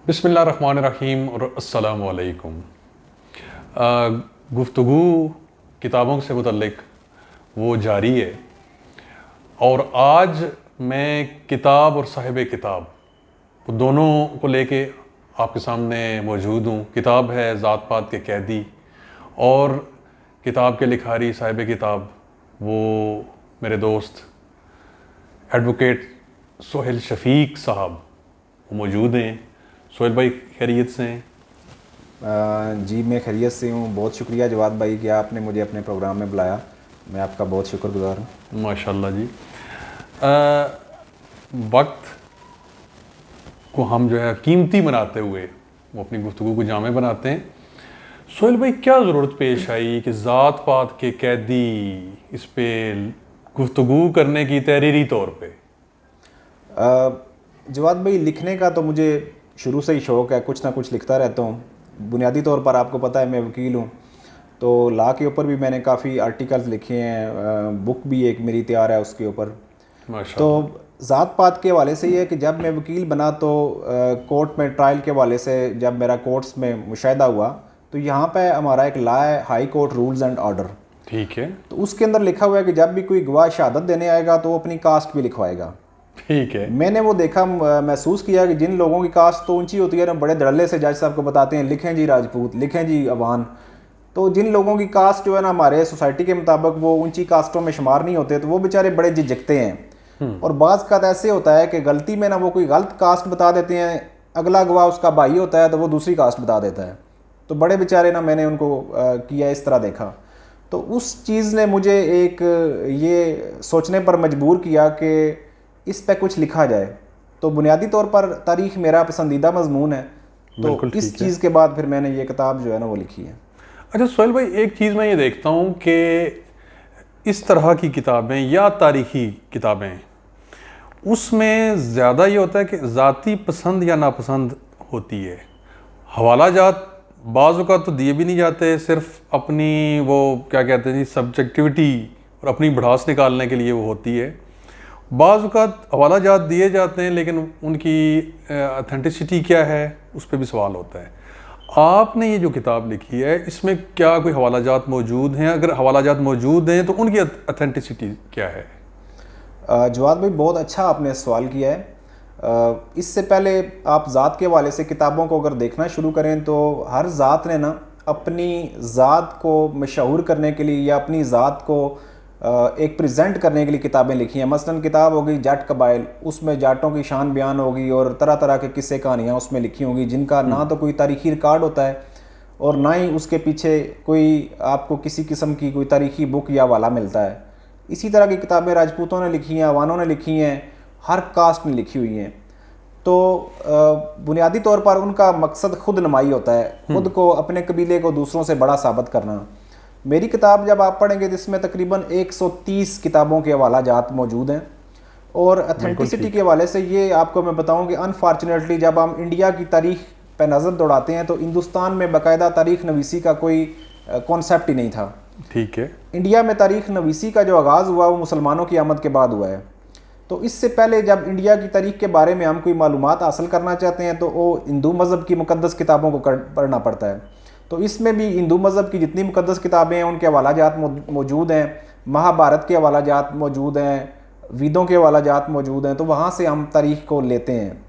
बिस्मिल्लाहिर्रहमानिर्रहीम और अस्सलामु अलैकुम। गुफ्तगू किताबों से मुतल्लिक वो जारी है और आज मैं किताब और साहिब किताब दोनों को लेके आपके सामने मौजूद हूँ। किताब है ज़ात पात के कैदी और किताब के लिखारी साहिब किताब वो मेरे दोस्त एडवोकेट सोहेल शफीक साहब वो मौजूद हैं। सोहेल भाई खैरियत से हैं? जी मैं खैरियत से हूँ। बहुत शुक्रिया जवाद भाई कि आपने मुझे अपने प्रोग्राम में बुलाया। मैं आपका बहुत शुक्रगुजार हूँ। माशाल्लाह जी। वक्त को हम जो है कीमती बनाते हुए वो अपनी गुफ्तगू को जामे बनाते हैं। सोहेल भाई क्या ज़रूरत पेश आई कि ज़ात पात के कैदी इस पे गुफ्तगू करने की तहरीरी तौर पे? जवाद भाई लिखने का तो मुझे शुरू से ही शौक़ है, कुछ ना कुछ लिखता रहता हूँ। बुनियादी तौर पर आपको पता है मैं वकील हूँ, तो लॉ के ऊपर भी मैंने काफ़ी आर्टिकल्स लिखे हैं। बुक भी एक मेरी तैयार है उसके ऊपर। तो ज़ात पात के हवाले से ये है कि जब मैं वकील बना तो कोर्ट में ट्रायल के हवाले से जब मेरा कोर्ट्स में मुशाहिदा हुआ तो यहाँ पे हमारा एक लॉ है high court rules and order. ठीक है। तो उसके अंदर लिखा हुआ है कि जब भी कोई गवाह शहादत देने आएगा तो वो अपनी कास्ट भी लिखवाएगा। ठीक है। मैंने वो देखा, महसूस किया कि जिन लोगों की कास्ट तो ऊंची होती है ना, बड़े धड़ल्ले से जज साहब को बताते हैं लिखें जी राजपूत, लिखें जी अवान। तो जिन लोगों की कास्ट जो है ना हमारे सोसाइटी के मुताबिक वो ऊंची कास्टों में शुमार नहीं होते, तो वो बेचारे बड़े झिझकते हैं। और बाज़ का ऐसे होता है कि गलती में ना वो कोई गलत कास्ट बता देते हैं, अगला गवाह उसका भाई होता है तो वो दूसरी कास्ट बता देता है। तो बड़े बेचारे ना मैंने उनको किया इस तरह देखा। तो उस चीज़ ने मुझे एक ये सोचने पर मजबूर किया कि इस पे कुछ लिखा जाए। तो बुनियादी तौर पर तारीख़ मेरा पसंदीदा मजमून है, तो इस चीज़ के बाद फिर मैंने ये किताब जो है ना वो लिखी है। अच्छा सोहेल भाई, एक चीज़ मैं ये देखता हूँ कि इस तरह की किताबें या तारीख़ी किताबें उसमें ज़्यादा ये होता है कि ज़ाती पसंद या नापसंद होती है। हवाला जात बाज़ औक़ात तो दिए भी नहीं जाते, सिर्फ अपनी वो क्या कहते हैं जी सब्जेक्टिविटी और अपनी भड़ास निकालने के लिए वो होती है। बाज़ औक़ात हवाला जात दिए जाते हैं लेकिन उनकी ऑथेंटिसिटी क्या है उस पर भी सवाल होता है। आपने ये जो किताब लिखी है इसमें क्या कोई हवाला जात मौजूद हैं? अगर हवाला जात मौजूद हैं तो उनकी ऑथेंटिसिटी क्या है? जवाद भाई बहुत अच्छा आपने सवाल किया है। इससे पहले आप ज़ात के हवाले से किताबों को अगर देखना शुरू करें तो हर ज़ात ने ना अपनी ज़ात को मशहूर करने के लिए या अपनी ज़ात को एक प्रेजेंट करने के लिए किताबें लिखी हैं। मसलन किताब होगी जाट कबाइल, उसमें जाटों की शान बयान होगी और तरह तरह के किस्से कहानियाँ उसमें लिखी होंगी जिनका ना तो कोई तारीख़ी रिकॉर्ड होता है और ना ही उसके पीछे कोई आपको किसी किस्म की कोई तारीख़ी बुक या वाला मिलता है। इसी तरह की किताबें राजपूतों ने लिखी हैं, अवानों ने लिखी हैं, हर कास्ट ने लिखी हुई हैं। तो बुनियादी तौर पर उनका मकसद खुद नुमाई होता है, खुद को अपने कबीले को दूसरों से बड़ा साबित करना। मेरी किताब जब आप पढ़ेंगे तो इसमें तकरीबन 130 किताबों के हवाला जात मौजूद हैं। और अथेंटिसिटी के हवाले से ये आपको मैं बताऊं कि अनफॉर्चुनेटली जब हम इंडिया की तारीख पे नज़र दौड़ाते हैं तो हिंदुस्तान में बाकायदा तारीख नवीसी का कोई कॉन्सेप्ट ही नहीं था। ठीक है। इंडिया में तारीख नवीसी का जो आगाज़ हुआ वो मुसलमानों की आमद के बाद हुआ है। तो इससे पहले जब इंडिया की तारीख के बारे में हम कोई मालूमात हासिल करना चाहते हैं तो वो हिंदू मज़हब की मुक़द्दस किताबों को पढ़ना पड़ता है। तो इसमें भी हिंदू मज़हब की जितनी मुक़द्दस किताबें हैं उनके हवाला जात मौजूद हैं, महाभारत के हवाला जात मौजूद हैं, वेदों के हवाला जात मौजूद हैं। तो वहाँ से हम तारीख़ को लेते हैं।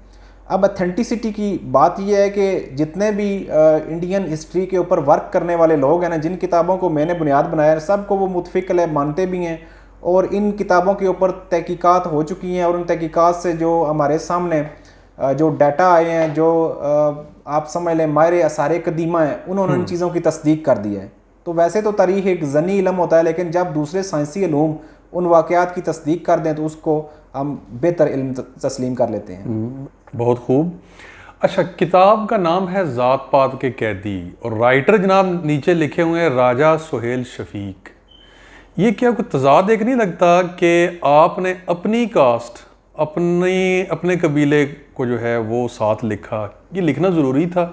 अब अथेंटिसिटी की बात यह है कि जितने भी इंडियन हिस्ट्री के ऊपर वर्क करने वाले लोग हैं ना, जिन किताबों को मैंने बुनियाद बनाया है, सबको वो मुतफ़िक़ है, मानते भी हैं और इन किताबों के ऊपर तहकीकात हो चुकी हैं और उन तहकीकात से जो हमारे सामने जो डाटा आए हैं, जो आप समझ लें माहिर आसार कदीमा हैं, उन्होंने उन चीज़ों की तस्दीक कर दी है। तो वैसे तो तारीख़ एक ज़नी इल्म होता है, लेकिन जब दूसरे साइंसी इल्म उन वाक़यात की तस्दीक कर दें तो उसको हम बेहतर इल्म तस्लीम कर लेते हैं। बहुत खूब। अच्छा, किताब का नाम है ज़ात पात के कैदी और राइटर जनाब नीचे लिखे हुए हैं राजा सोहेल शफीक। ये क्या कोई तज़ाद एक नहीं लगता कि आपने अपनी कास्ट अपने कबीले को जो है वो साथ लिखा? ये लिखना ज़रूरी था?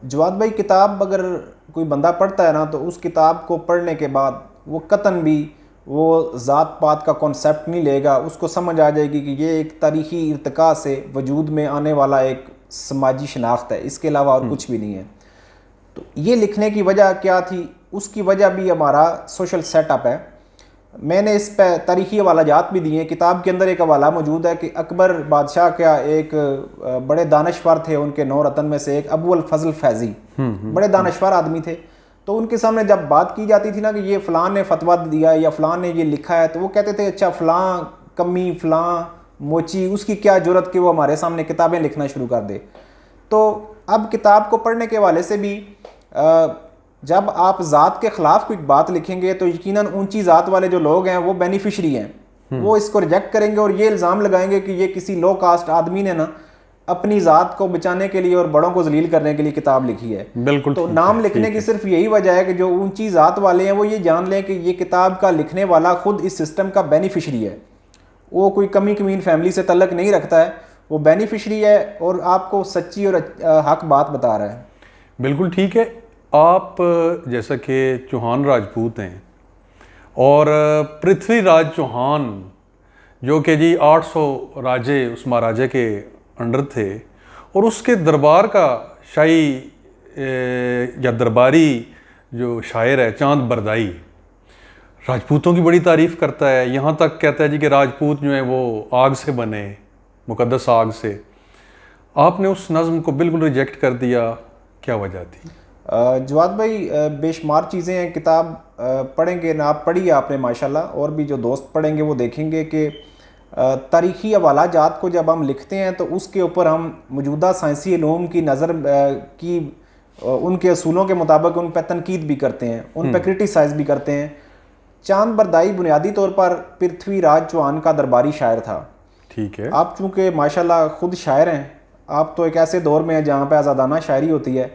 जवाद भाई, किताब अगर कोई बंदा पढ़ता है ना तो उस किताब को पढ़ने के बाद वो कतन भी वो ज़ात पात का कॉन्सेप्ट नहीं लेगा। उसको समझ आ जाएगी कि ये एक तारीख़ी इर्तिका से वजूद में आने वाला एक समाजी शनाख्त है, इसके अलावा और कुछ भी नहीं है। तो ये लिखने की वजह क्या थी? उसकी वजह भी हमारा सोशल सेटअप है। मैंने इस पर तारीखी हवालाजात भी दिए। किताब के अंदर एक हवाला मौजूद है कि अकबर बादशाह का एक बड़े दानश्वर थे, उनके 9 रतन में से एक अबू अल फजल फैज़ी, बड़े दानश्वर आदमी थे। तो उनके सामने जब बात की जाती थी ना कि ये फ़लाँ ने फतवा दिया या फ़लाँ ने ये लिखा है, तो वो कहते थे अच्छा फ़लाँ कमी, फ़लाँ मोची, उसकी क्या ज़रूरत कि वो हमारे सामने किताबें लिखना शुरू कर दे। तो अब किताब को पढ़ने के हवाले से भी जब आप ज़ात के ख़िलाफ़ कोई बात लिखेंगे तो यकीनन ऊंची ज़ात वाले जो लोग हैं वो बेनिफिशरी हैं, वो इसको रिजेक्ट करेंगे और ये इल्ज़ाम लगाएंगे कि ये किसी लो कास्ट आदमी ने ना अपनी ज़ात को बचाने के लिए और बड़ों को जलील करने के लिए किताब लिखी है। बिल्कुल। तो नाम लिखने की सिर्फ यही वजह है कि जो ऊंची ज़ात वाले हैं वो ये जान लें कि ये किताब का लिखने वाला खुद इस सिस्टम का बेनिफिशरी है, वो कोई कमी कमीन फैमिली से तल्लक नहीं रखता है, वो बेनिफिशरी है और आपको सच्ची और हक बात बता रहा है। बिल्कुल ठीक है। आप जैसा कि चौहान राजपूत हैं और पृथ्वीराज चौहान जो कि जी 800 राजे उस महाराजे के अंडर थे और उसके दरबार का शाही या दरबारी जो शायर है चांद बरदाई राजपूतों की बड़ी तारीफ़ करता है, यहाँ तक कहता है जी कि राजपूत जो है वो आग से बने, मुकद्दस आग से। आपने उस नज़्म को बिल्कुल रिजेक्ट कर दिया, क्या वजह थी? जवाद भाई, बेशुमार चीज़ें हैं। किताब पढ़ेंगे ना, आप पढ़िए आपने माशाल्लाह, और भी जो दोस्त पढ़ेंगे वो देखेंगे कि तारीख़ी हवालाजात को जब हम लिखते हैं तो उसके ऊपर हम मौजूदा साइंसी इल्म की नज़र की उनके असूलों के मुताबिक उन पर तनकीद भी करते हैं, उन पर क्रिटिसाइज़ भी करते हैं। चांद बरदाई बुनियादी तौर पर पृथ्वीराज चौहान का दरबारी शायर था। ठीक है। आप चूँकि माशाल्लाह खुद शायर हैं, आप तो एक ऐसे दौर में हैं जहाँ पे आज़ादाना शायरी होती है।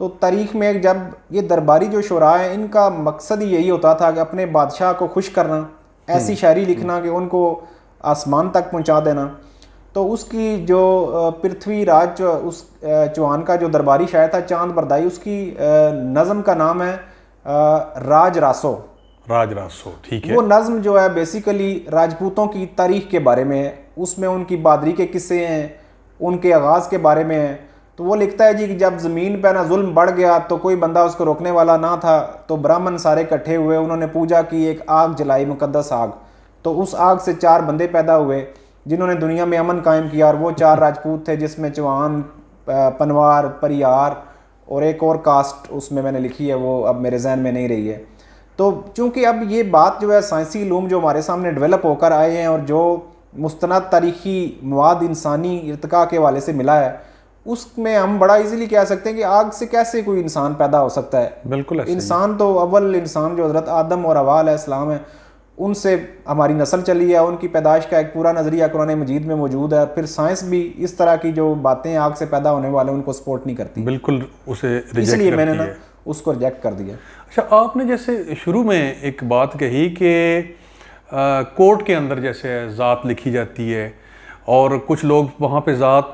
तो तारीख़ में जब ये दरबारी जो शुरा हैं, इनका मकसद ही यही होता था कि अपने बादशाह को खुश करना, ऐसी शायरी लिखना कि उनको आसमान तक पहुँचा देना। तो उसकी जो पृथ्वीराज उस चौहान का जो दरबारी शायर था चांद बरदाई, उसकी नज़म का नाम है राज रासो। राज रासो, ठीक है। वो नज़्म जो है बेसिकली राजपूतों की तारीख़ के बारे में है, उसमें उनकी बहादुरी के किस्से हैं, उनके आगाज़ के बारे में है। तो वो लिखता है जी कि जब ज़मीन पर ना जुल्म बढ़ गया तो कोई बंदा उसको रोकने वाला ना था, तो ब्राह्मण सारे इकट्ठे हुए, उन्होंने पूजा की, एक आग जलाई, मुकद्दस आग। तो उस आग से 4 बंदे पैदा हुए जिन्होंने दुनिया में अमन कायम किया, और वो 4 राजपूत थे जिसमें चौहान, पनवार, परियार और एक और कास्ट उसमें मैंने लिखी है, वो अब मेरे जहन में नहीं रही है। तो चूँकि अब ये बात जो है साइंसी इल्म जो हमारे सामने डेवलप होकर आए हैं और जो मुस्तनद तारीख़ी मवाद इंसानी इर्तिका के हवाले से मिला है, उसमें हम बड़ा इजीली कह सकते हैं कि आग से कैसे कोई इंसान पैदा हो सकता है। बिल्कुल इंसान तो अव्वल इंसान जो हज़रत आदम और हव्वा अलैहिस्सलाम है, उनसे हमारी नस्ल चली है, उनकी पैदाइश का एक पूरा नज़रिया कुरान मजीद में मौजूद है। फिर साइंस भी इस तरह की जो बातें आग से पैदा होने वाले उनको सपोर्ट नहीं करती, बिल्कुल उसे रिजेक्ट, इसलिए मैंने ना उसको रिजेक्ट कर दिया। अच्छा, आपने जैसे शुरू में एक बात कही कि कोर्ट के अंदर जैसे ज़ात लिखी जाती है और कुछ लोग वहाँ पे ज़ात,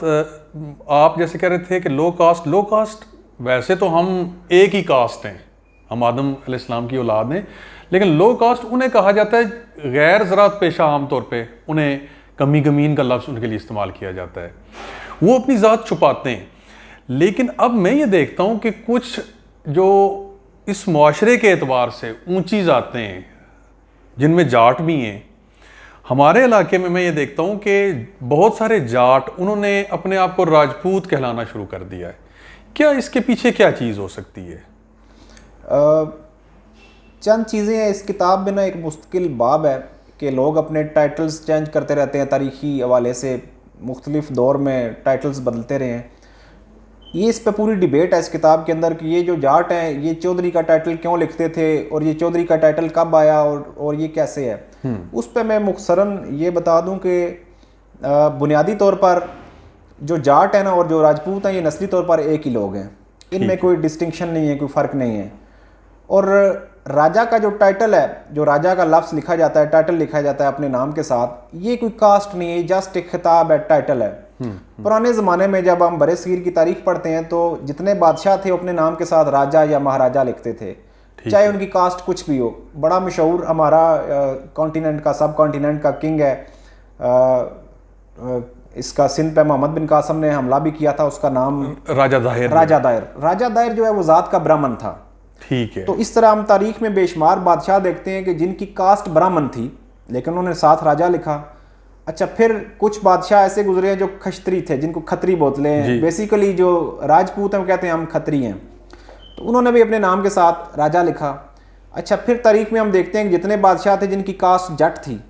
आप जैसे कह रहे थे कि लो कास्ट, वैसे तो हम एक ही कास्ट हैं, हम आदम अलैहिस्सलाम की औलाद हैं, लेकिन लो कास्ट उन्हें कहा जाता है गैर ज़राअत पेशा, आम तौर पे उन्हें कमी गमीन का लफ्ज़ उनके लिए इस्तेमाल किया जाता है, वो अपनी ज़ात छुपाते हैं। लेकिन अब मैं ये देखता हूँ कि कुछ जो इस मुआशरे के एतबार से ऊंची ज़ातें हैं जिनमें जाट भी हैं, हमारे इलाके में मैं ये देखता हूँ कि बहुत सारे जाट उन्होंने अपने आप को राजपूत कहलाना शुरू कर दिया है। क्या इसके पीछे क्या चीज़ हो सकती है? चंद चीज़ें हैं। इस किताब में ना एक मुस्तकिल बाब है कि लोग अपने टाइटल्स चेंज करते रहते हैं, तारीख़ी हवाले से मुख्तलिफ दौर में टाइटल्स बदलते रहे हैं। ये इस पे पूरी डिबेट है इस किताब के अंदर कि ये जो जाट हैं ये चौधरी का टाइटल क्यों लिखते थे और ये चौधरी का टाइटल कब आया और ये कैसे है। उस पे मैं मुख्तसरन ये बता दूं कि बुनियादी तौर पर जो जाट है ना और जो राजपूत हैं ये नस्ली तौर पर एक ही लोग हैं, इनमें कोई डिस्टिंक्शन नहीं है, कोई फ़र्क नहीं है। और राजा का जो टाइटल है, जो राजा का लफ्ज़ लिखा जाता है, टाइटल लिखा जाता है अपने नाम के साथ, ये कोई कास्ट नहीं है, जस्ट एक खिताब है, टाइटल है। पुराने ज़माने में जब हम बरे सगीर की तारीख पढ़ते हैं तो जितने बादशाह थे अपने नाम के साथ राजा या महाराजा लिखते थे, चाहे उनकी कास्ट कुछ भी हो। बड़ा मशहूर हमारा कॉन्टिनेंट का, सब कॉन्टिनेंट का किंग है इसका सिंध पे मोहम्मद बिन कासम ने हमला भी किया था, उसका नाम राजा दाहिर। राजा दायर। राजा दायर जो है वो ज़ात का ब्राह्मण था। ठीक है। तो इस तरह हम तारीख में बेशुमार बादशाह देखते हैं कि जिनकी कास्ट ब्राह्मण थी लेकिन उन्होंने साथ राजा लिखा। अच्छा, फिर कुछ बादशाह ऐसे गुजरे हैं जो खश्तरी थे, जिनको खत्री बोलते हैं, बेसिकली जो राजपूत हैं वो कहते हैं हम खत्री हैं, तो उन्होंने भी अपने नाम के साथ राजा लिखा। अच्छा, फिर तारीख में हम देखते हैं कि जितने बादशाह थे जिनकी कास्ट जट थी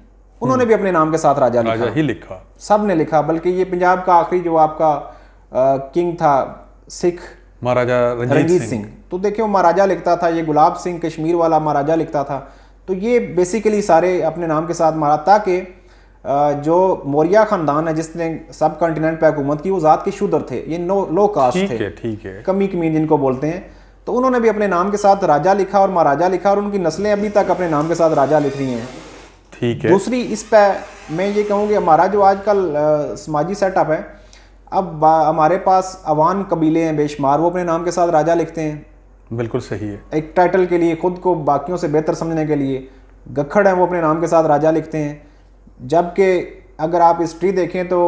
उन्होंने भी अपने नाम के साथ राजा ही लिखा। सब ने लिखा, बल्कि ये पंजाब का आखिरी जो आपका किंग था सिख महाराजा रंजीत सिंह, तो देखिए वो महाराजा लिखता था, ये गुलाब सिंह कश्मीर वाला महाराजा लिखता था। तो ये बेसिकली सारे अपने नाम के साथ मारा, ताकि जो मौर्य खानदान है जिसने सब कॉन्टिनेंट पे हुकूमत की वो ज़ात के शूद्र थे, ये लो कास्ट थे, ठीक है, कमी कमीन जिनको बोलते हैं। तो उन्होंने भी अपने नाम के साथ राजा लिखा और महाराजा लिखा, और उनकी नस्लें अभी तक अपने नाम के साथ राजा लिख रही हैं। ठीक है। दूसरी इस पे मैं ये कहूँ कि हमारा जो आजकल समाजी सेटअप है, अब हमारे पास अवान कबीले हैं बेशुमार, वो अपने नाम के साथ राजा लिखते हैं। बिल्कुल सही है। एक टाइटल के लिए, खुद को बाकियों से बेहतर समझने के लिए। गखड़ हैं वो अपने नाम के साथ राजा लिखते हैं, जबकि अगर आप हिस्ट्री देखें तो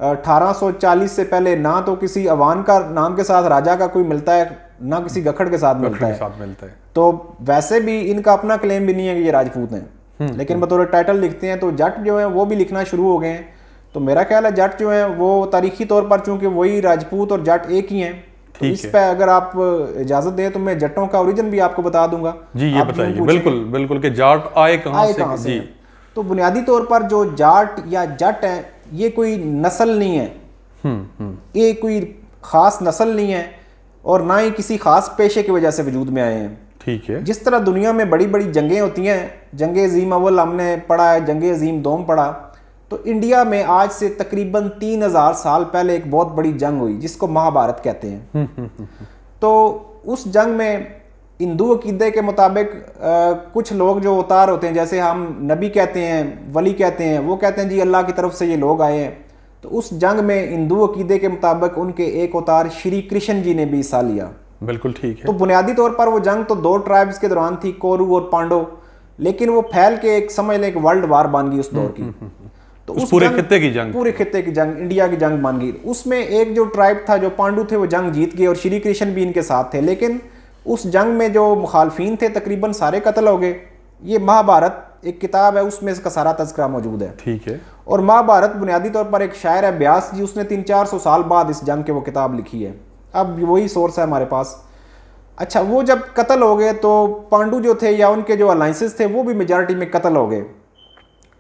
1840 से पहले ना तो किसी अवान का नाम के साथ राजा का कोई मिलता है, ना किसी गखड़ के साथ मिलता है। तो वैसे भी इनका अपना क्लेम भी नहीं है कि ये राजपूत हैं, लेकिन बतौर टाइटल लिखते हैं। तो जट जो है वो भी लिखना शुरू हो गए हैं। तो मेरा ख्याल है जट जो है वो तारीखी तौर पर, चूंकि वही राजपूत और जट एक ही हैं, तो इस पे अगर आप इजाजत दें तो मैं जट्टों का ओरिजिन भी आपको बता दूंगा। जी, ये बताइए। बिल्कुल बिल्कुल, कि जाट आए कहाँ से? जी, तो बुनियादी तौर पर जो जाट या जट है ये कोई नस्ल नहीं है, ये कोई खास नस्ल नहीं है, और ना ही किसी खास पेशे की वजह से वजूद में आए हैं। ठीक है। जिस तरह दुनिया में बड़ी बड़ी जंगें होती हैं, जंग अजीम अव्वल हमने पढ़ा है, जंग अजीम दोम पढ़ा, तो इंडिया में आज से तकरीबन 3000 साल पहले एक बहुत बड़ी जंग हुई जिसको महाभारत कहते हैं। तो उस जंग में हिंदू अकीदे के मुताबिक कुछ लोग जो अवतार होते हैं, जैसे हम नबी कहते हैं, वली कहते हैं, वो कहते हैं जी अल्लाह की तरफ से ये लोग आए हैं। तो उस जंग में हिंदू अकीदे के मुताबिक उनके एक अवतार श्री कृष्ण जी ने भी हिस्सा लिया। बिल्कुल ठीक है। तो बुनियादी तौर पर वो जंग तो 2 ट्राइब्स के दौरान थी, कोरु और पांडव, लेकिन वो फैल के एक समझ लें एक वर्ल्ड वार बन गई उस दौर की। तो उस पूरे खित्ते की जंग, इंडिया की जंग बन गई। उसमें एक जो ट्राइब था, जो पांडु थे, वो जंग जीत गए और श्री कृष्ण भी इनके साथ थे, लेकिन उस जंग में जो मुखालफीन थे तकरीबन सारे कत्ल हो गए। ये महाभारत एक किताब है, उसमें इसका सारा तज़किरा मौजूद है। ठीक है। और महाभारत बुनियादी तौर पर एक शायर है व्यास जी, उसने 300-400 साल बाद इस जंग के वो किताब लिखी है। अब वही सोर्स है हमारे पास। अच्छा, वो जब कत्ल हो गए तो पांडु जो थे या उनके जो अलाइंसेस थे वो भी मेजॉरिटी में कत्ल हो गए।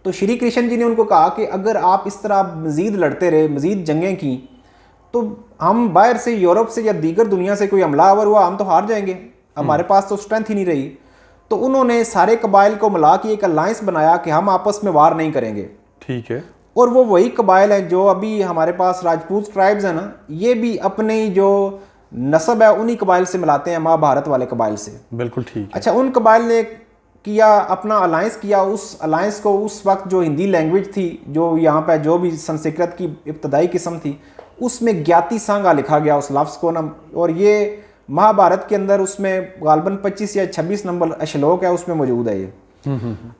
तो श्री कृष्ण जी ने उनको कहा कि अगर आप इस तरह मज़ीद लड़ते रहे, मज़ीद जंगें की, तो हम बाहर से, यूरोप से या दीगर दुनिया से कोई हमलावर हुआ, हम तो हार जाएंगे, हमारे पास तो स्ट्रेंथ ही नहीं रही। तो उन्होंने सारे कबाइल को मिला के एक अलायंस बनाया कि हम आपस में वार नहीं करेंगे। ठीक है। और वो वही कबाइल हैं जो अभी हमारे पास राजपूत ट्राइब्स हैं ना, ये भी अपने जो नस्ब है उन्हीं कबाइल से मिलाते हैं, महाभारत वाले कबाइल से। बिल्कुल ठीक है। अच्छा, उन कबाइल ने किया, अपना अलायंस किया। उस अलायंस को उस वक्त जो हिंदी लैंग्वेज थी, जो यहाँ पे जो भी संस्कृत की इब्तदाई किस्म थी, उसमें ज्ञाति सांगा लिखा गया उस लफ्ज़ को ना। और ये महाभारत के अंदर उसमें गालबन 25 या 26 नंबर श्लोक है, उसमें मौजूद है ये।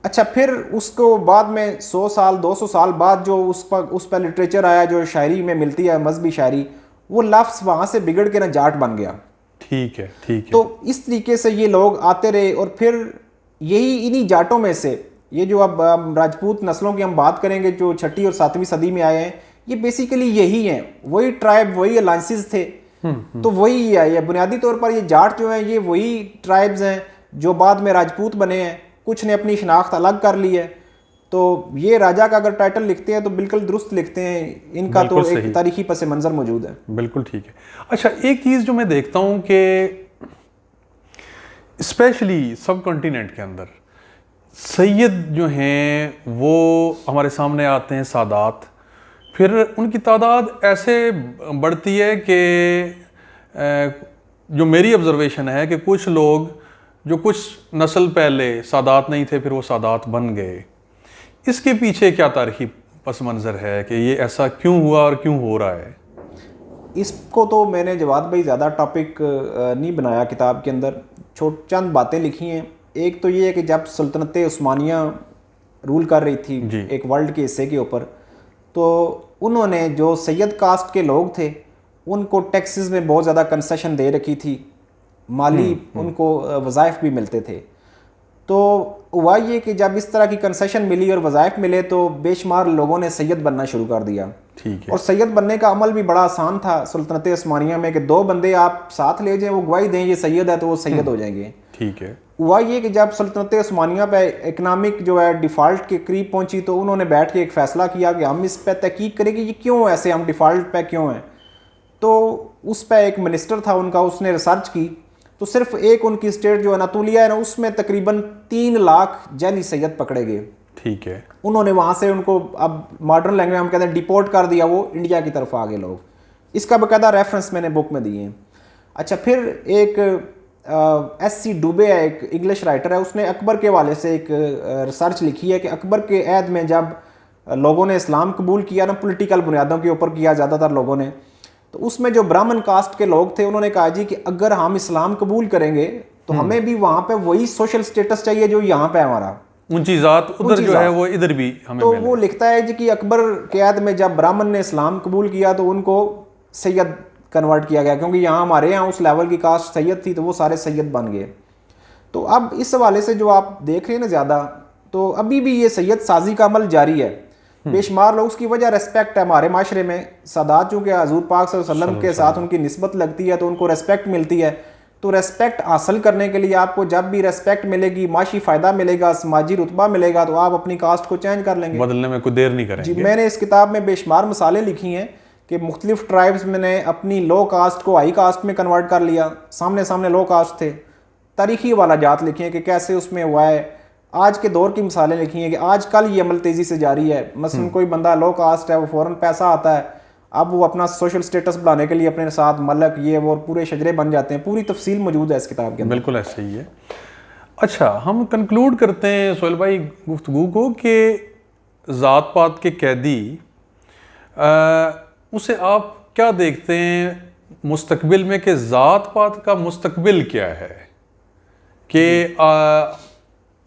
अच्छा, फिर उसको बाद में 100 साल 200 साल बाद जो उस पर लिटरेचर आया, जो शायरी में मिलती है, मजहबी शायरी, वो लफ्ज़ वहाँ से बिगड़ के ना जाट बन गया। ठीक है। ठीक है। तो इस तरीके से ये लोग आते रहे, और फिर यही इन्हीं जाटों में से ये जो अब राजपूत नस्लों की हम बात करेंगे जो 6वीं और 7वीं सदी में आए हैं, ये बेसिकली यही हैं, वही ट्राइब, वही अलायंसेस थे। तो वही आई है बुनियादी तौर पर। ये जाट जो हैं ये वही ट्राइब्स हैं जो बाद में राजपूत बने हैं, कुछ ने अपनी शनाख्त अलग कर ली है। तो ये राजा का अगर टाइटल लिखते हैं तो बिल्कुल दुरुस्त लिखते हैं, इनका तो एक तारीखी पस मंज़र मौजूद है। बिल्कुल ठीक है। अच्छा, एक चीज़ जो मैं देखता हूँ कि स्पेशली सब कॉन्टिनेंट के अंदर सैयद जो हैं वो हमारे सामने आते हैं, सादात, फिर उनकी तादाद ऐसे बढ़ती है कि जो मेरी ऑब्जर्वेशन है कि कुछ लोग जो कुछ नस्ल पहले सादात नहीं थे, फिर वो सादात बन गए। इसके पीछे क्या तारीखी पस मंज़र है कि ये ऐसा क्यों हुआ और क्यों हो रहा है? इसको तो मैंने जवाद भाई ज़्यादा टॉपिक नहीं बनाया किताब के अंदर, चंद बातें लिखी हैं। एक तो ये है कि जब सुल्तनत उस्मानिया रूल कर रही थी एक वर्ल्ड के हिस्से के ऊपर, तो उन्होंने जो सैयद कास्ट के लोग थे उनको टैक्सेस में बहुत ज़्यादा कंसेशन दे रखी थी, माली उनको वज़ाइफ भी मिलते थे। तो हुआ ये कि जब इस तरह की कंसेशन मिली और वज़ाइफ मिले तो बेशुमार लोगों ने सैयद बनना शुरू कर दिया। ठीक है। और सैयद बनने का अमल भी बड़ा आसान था सुल्तनत उस्मानिया में कि 2 बंदे आप साथ ले जाएं, वो गवाही दें ये सैयद है तो वो सैयद हो जाएंगे। ठीक है। हुआ ये कि जब सुल्तनत उस्मानिया पे इकनॉमिक जो है डिफ़ॉल्ट के करीब पहुंची तो उन्होंने बैठ के एक फ़ैसला किया कि हम इस पे तहकीक करें कि ये क्यों ऐसे, हम डिफ़ॉल्ट पे क्यों हैं। तो उस पर एक मिनिस्टर था उनका, उसने रिसर्च की तो सिर्फ एक उनकी स्टेट जो अनातोलिया है ना, उसमें तकरीबन 3 लाख जाली सैयद पकड़े गए। ठीक है। उन्होंने वहाँ से उनको, अब मॉडर्न लैंग्वेज हम कहते हैं, डिपोर्ट कर दिया, वो इंडिया की तरफ आ गए लोग। इसका बाकायदा रेफरेंस मैंने बुक में दिए हैं। अच्छा, फिर एक एस.सी. डुबे है, एक इंग्लिश राइटर है, उसने अकबर के हवाले से एक रिसर्च लिखी है कि अकबर के ऐद में जब लोगों ने इस्लाम कबूल किया ना, पॉलिटिकल बुनियादों के ऊपर किया ज़्यादातर लोगों ने, तो उसमें जो ब्राह्मण कास्ट के लोग थे उन्होंने कहा जी कि अगर हम इस्लाम कबूल करेंगे तो हमें भी वहाँ पे वही सोशल स्टेटस चाहिए जो यहाँ पे हमारा, ऊंची जात उधर जो है वो इधर भी हमें तो मिले। वो लिखता है जी कि अकबर के ऐद में जब ब्राह्मण ने इस्लाम कबूल किया तो उनको सैयद कन्वर्ट किया गया, क्योंकि यहाँ हमारे यहाँ उस लेवल की कास्ट सैयद थी तो वो सारे सैयद बन गए। तो अब इस हवाले से जो आप देख रहे हैं ना ज़्यादा, तो अभी भी ये सैयद साजी का अमल जारी है। बेशुमार लोग, उसकी वजह रेस्पेक्ट है हमारे माशरे में। सादात चूँकि हजूर पाक सल्लल्लाहु अलैहि वसल्लम के साथ उनकी निस्बत लगती है तो उनको रेस्पेक्ट मिलती है। तो रेस्पेक्ट हासिल करने के लिए आपको जब भी रेस्पेक्ट मिलेगी, माशी फ़ायदा मिलेगा, समाजी रुतबा मिलेगा, तो आप अपनी कास्ट को चेंज कर लेंगे, बदलने में कोई देर नहीं करेंगे। जी, मैंने इस किताब में बेशुमार मिसालें लिखी हैं कि मुख्तलिफ ट्राइब्स ने अपनी लो कास्ट को हाई कास्ट में कन्वर्ट कर लिया। सामने सामने लो कास्ट थे। तारीखी वाला जात लिखी हैं कि कैसे उसमें हुआ है। आज के दौर की मिसालें लिखी हैं कि आज कल ये अमल तेज़ी से जारी है। मसलन कोई बंदा लो कास्ट है, वो फ़ौरन पैसा आता है, अब वो अपना सोशल स्टेटस बढ़ाने के लिए अपने साथ मलक ये वो पूरे शजरे बन जाते हैं। पूरी तफसील मौजूद है इस किताब के अंदर। बिल्कुल ऐसा ही है। अच्छा, हम कंक्लूड करते हैं सोहेल भाई गुफ्तगू को कि ज़ात पात के कैदी, उसे आप क्या देखते हैं मुस्तकबिल में कि ज़ात पात का मुस्तकबिल क्या है? कि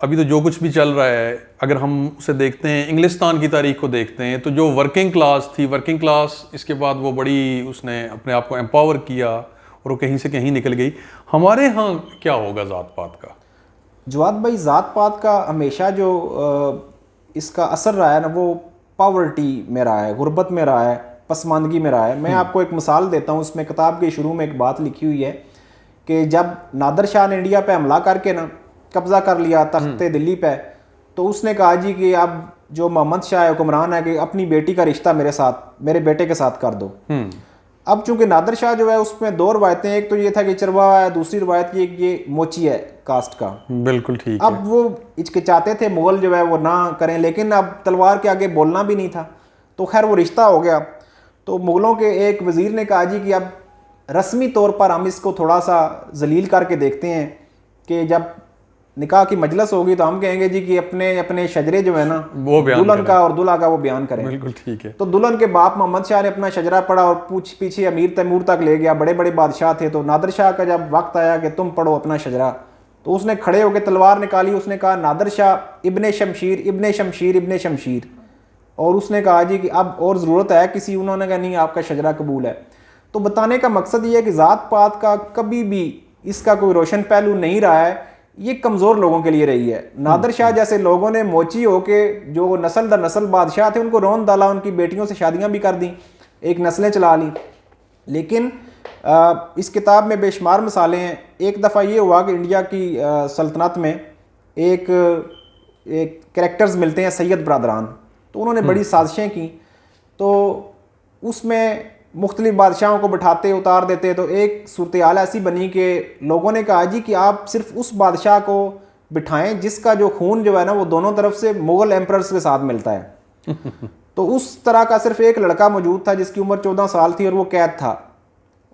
अभी तो जो कुछ भी चल रहा है, अगर हम उसे देखते हैं, इंग्लिस्तान की तारीख को देखते हैं, तो जो वर्किंग क्लास थी, वर्किंग क्लास इसके बाद वो बड़ी, उसने अपने आप को एम्पावर किया और वो कहीं से कहीं निकल गई। हमारे यहाँ क्या होगा ज़ात पात का? जवाद भाई, ज़ात पात का हमेशा जो इसका असर रहा है ना, वो पावर्टी में रहा है, गुर्बत में रहा है, पसमानदगी में रहा है। मैं आपको एक मिसाल देता हूँ। उसमें किताब के शुरू में एक बात लिखी हुई है कि जब नादर शाह ने इंडिया पे हमला करके ना कब्ज़ा कर लिया तख्ते दिल्ली पे, तो उसने कहा जी कि अब जो मोहम्मद शाह हुक्मरान है कि अपनी बेटी का रिश्ता मेरे साथ, मेरे बेटे के साथ कर दो। अब चूंकि नादर शाह जो है उसमें 2 रवायतें, एक तो ये था कि चरवा है, दूसरी रवायत ये मोची है कास्ट का। बिल्कुल ठीक अब वो हिचकिचाते थे मुगल जो है वो ना करें, लेकिन अब तलवार के आगे बोलना भी नहीं था, तो खैर वो रिश्ता हो गया। तो मुगलों के एक वज़ीर ने कहा जी कि अब रस्मी तौर पर हम इसको थोड़ा सा जलील करके देखते हैं कि जब निकाह की मजलिस होगी तो हम कहेंगे जी कि अपने अपने शजरे जो है ना, वो दुल्हन का और दूल्हा का वो बयान करें। बिल्कुल ठीक है। तो दुल्हन के बाप मोहम्मद शाह ने अपना शजरा पढ़ा और पीछे अमीर तैमूर तक ले गया, बड़े बड़े बादशाह थे। तो नादर शाह का जब वक्त आया कि तुम पढ़ो अपना शजरा, तो उसने खड़े होकर तलवार निकाली, उसने कहा नादर शाह इब्ने शमशीर, इब्ने शमशीर, इब्ने शमशीर। और उसने कहा जी कि अब और ज़रूरत है किसी, उन्होंने कहा नहीं, आपका शजरा कबूल है। तो बताने का मकसद ये है कि ज़ात पात का कभी भी इसका कोई रोशन पहलू नहीं रहा है, ये कमज़ोर लोगों के लिए रही है। नादर शाह जैसे लोगों ने मोची होके जो नस्ल दर नस्ल बादशाह थे उनको रोन डाला, उनकी बेटियों से शादियां भी कर दी, एक नस्लें चला ली। लेकिन इस किताब में बेशुमार मिसालें हैं। एक दफ़ा ये हुआ कि इंडिया की सल्तनत में एक कैरेक्टर्स मिलते हैं सैयद बरदरान, तो उन्होंने बड़ी साजिशें की। तो उसमें मुख्तलिफ बादशाहों को बिठाते उतार देते, तो एक सूरत हाल ऐसी बनी कि लोगों ने कहा जी कि आप सिर्फ उस बादशाह को बिठाएं जिसका जो खून जो है ना वो दोनों तरफ से मुग़ल एम्परर्स के साथ मिलता है। तो उस तरह का सिर्फ एक लड़का मौजूद था जिसकी उम्र 14 साल थी और वो कैद था।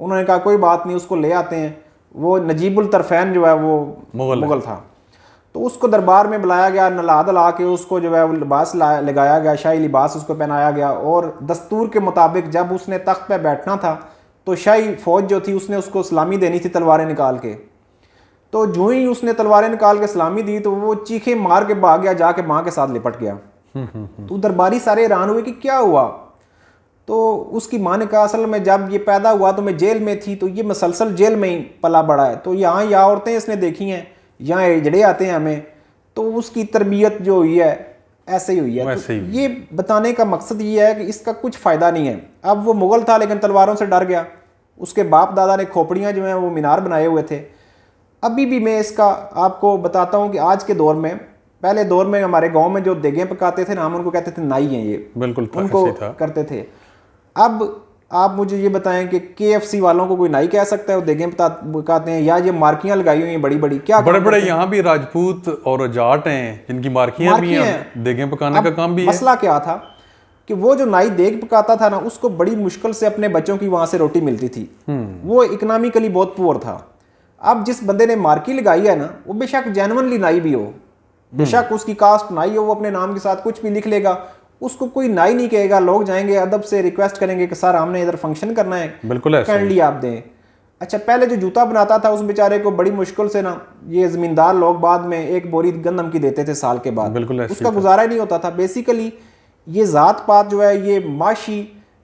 उन्होंने कहा कोई बात नहीं, उसको ले आते हैं। वो नजीबुल तरफैन जो है वो मुग़ल था। तो उसको दरबार में बुलाया गया, नला धला के उसको जो है वो लिबास लगाया गया, शाही लिबास उसको पहनाया गया। और दस्तूर के मुताबिक जब उसने तख्त पे बैठना था तो शाही फौज जो थी उसने उसको सलामी देनी थी तलवारें निकाल के। तो जो ही उसने तलवारें निकाल के सलामी दी तो वो चीखे मार के भाग गया, जाके माँ के साथ लिपट गया। तो दरबारी सारे हैरान हुए कि क्या हुआ। तो उसकी माँ ने कहा असल में जब ये पैदा हुआ तो मैं जेल में थी, तो ये मसलसल जेल में ही पला बड़ा है, तो यहाँ या औरतें इसने देखी हैं, यहाँ एजड़े आते हैं हमें, तो उसकी तरबियत जो हुई है ऐसे ही हुई है। तो ये बताने का मकसद ये है कि इसका कुछ फ़ायदा नहीं है। अब वो मुग़ल था लेकिन तलवारों से डर गया, उसके बाप दादा ने खोपड़ियाँ जो हैं वो मीनार बनाए हुए थे। अभी भी मैं इसका आपको बताता हूँ कि आज के दौर में, पहले दौर में हमारे गांव में जो देगें पकाते थे ना, हम उनको कहते थे नाई हैं, ये बिल्कुल उनको करते थे। अब आप मुझे ये बताएं कि KFC वालों को कोई नाई कह सकता है? वो देगें पकाते हैं, या ये मार्कियां लगाई हुई हैं बड़ी बड़ी, क्या बड़े बड़े यहाँ भी राजपूत और जाट हैं जिनकी मार्कियां भी हैं, देगें पकाने का काम भी है। मसला क्या था कि वो जो नाई देग पकाता था ना, उसको बड़ी मुश्किल से अपने बच्चों की वहां से रोटी मिलती थी। वो इकोनॉमिकली बहुत पुअर था। अब जिस बंदे ने मार्की लगाई है ना, वो बेशक जेन्युइनली नाई भी हो, बेशक उसकी कास्ट नाई हो, वो अपने नाम के साथ कुछ भी लिख लेगा, उसको कोई नाई नहीं कहेगा। लोग जाएंगे अदब से रिक्वेस्ट करेंगे कि सर हमने इधर फंक्शन करना है, बिल्कुल काइंडली आप दें। अच्छा, पहले जो जूता बनाता था उस बेचारे को बड़ी मुश्किल से ना, ये जमींदार लोग बाद में एक बोरी गंदम की देते थे साल के बाद, उसका गुजारा ही नहीं होता था। बेसिकली ये ज़ात पात जो है, ये माशी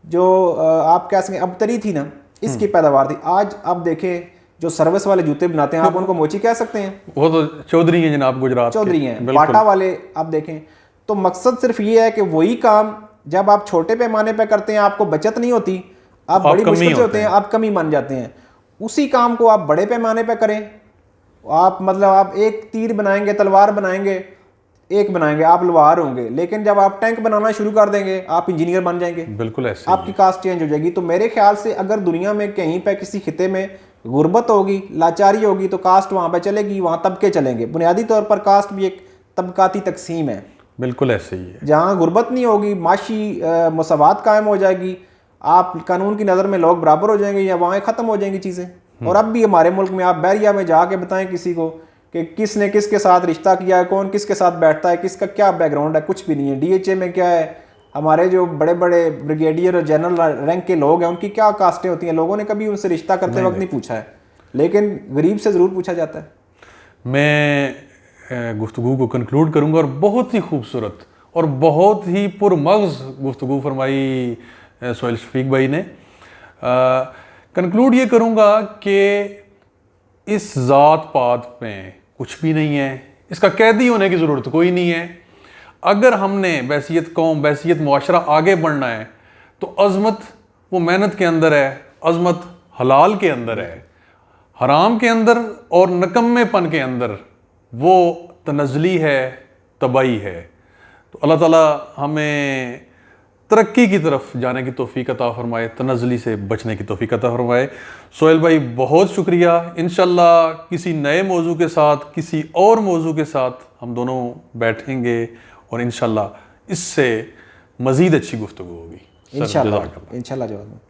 जो आप कह सकें अबतरी थी ना, इसकी पैदावार थी। आज आप देखें जो सर्विस वाले जूते बनाते हैं, आप उनको मोची कह सकते हैं, वो तो चौधरी हैं जनाब, गुजरात चौधरी हैं। बाटा वाले आप देखें, तो मकसद सिर्फ ये है कि वही काम जब आप छोटे पैमाने पे करते हैं आपको बचत नहीं होती, आप बड़ी मुश्किल से होते हैं, आप कमी मान जाते हैं। उसी काम को आप बड़े पैमाने पे करें, आप मतलब आप एक तीर बनाएंगे, तलवार बनाएंगे, एक बनाएंगे, आप लवार होंगे। लेकिन जब आप टैंक बनाना शुरू कर देंगे, आप इंजीनियर बन जाएंगे, बिल्कुल ऐसे आपकी कास्ट चेंज हो जाएगी। तो मेरे ख्याल से अगर दुनिया में कहीं पे किसी खिते में गुर्बत होगी, लाचारी होगी, तो कास्ट वहाँ पे चलेगी, वहाँ तबके चलेंगे। बुनियादी तौर पर कास्ट भी एक तबकाती तकसीम है, बिल्कुल ऐसे ही है। जहाँ गुर्बत नहीं होगी, माशी मसवात कायम हो जाएगी, आप कानून की नज़र में लोग बराबर हो जाएंगे, या वहाँ ख़त्म हो जाएंगी चीज़ें। और अब भी हमारे मुल्क में आप बैरिया में जाके बताएं किसी को कि किसने किसके साथ रिश्ता किया है, कौन किसके साथ बैठता है, किसका क्या बैकग्राउंड है, कुछ भी नहीं है। DHA में क्या है, हमारे जो बड़े बड़े ब्रिगेडियर और जनरल रैंक के लोग हैं, उनकी क्या कास्टें होती हैं, लोगों ने कभी उनसे रिश्ता करते वक्त नहीं पूछा है, लेकिन गरीब से ज़रूर पूछा जाता है। मैं गुफ्तगू को कंक्लूड करूंगा, और बहुत ही खूबसूरत और बहुत ही पुरमग़ज़ गुफ्तगू फरमाई सोहेल शफीक भाई ने। कंक्लूड ये करूंगा कि इस ज़ात पात में कुछ भी नहीं है, इसका कैदी होने की ज़रूरत कोई नहीं है। अगर हमने बैसियत कौम, बैसियत मुआशरा आगे बढ़ना है, तो अज़मत वो मेहनत के अंदर है, अज़मत हलाल के अंदर है, हराम के अंदर और नकम्मेपन के अंदर वो तनज़ली है, तबाही है। तो अल्लाह ताला हमें तरक्की की तरफ जाने की तौफीक अता फरमाए, तनज़ली से बचने की तौफीक अता फरमाए। सोहेल भाई बहुत शुक्रिया। इंशाल्लाह किसी नए मौजू के साथ, किसी और मौजू के साथ हम दोनों बैठेंगे और इंशाल्लाह इससे मज़ीद अच्छी गुफ्तगू होगी। इंशाल्लाह जवाब।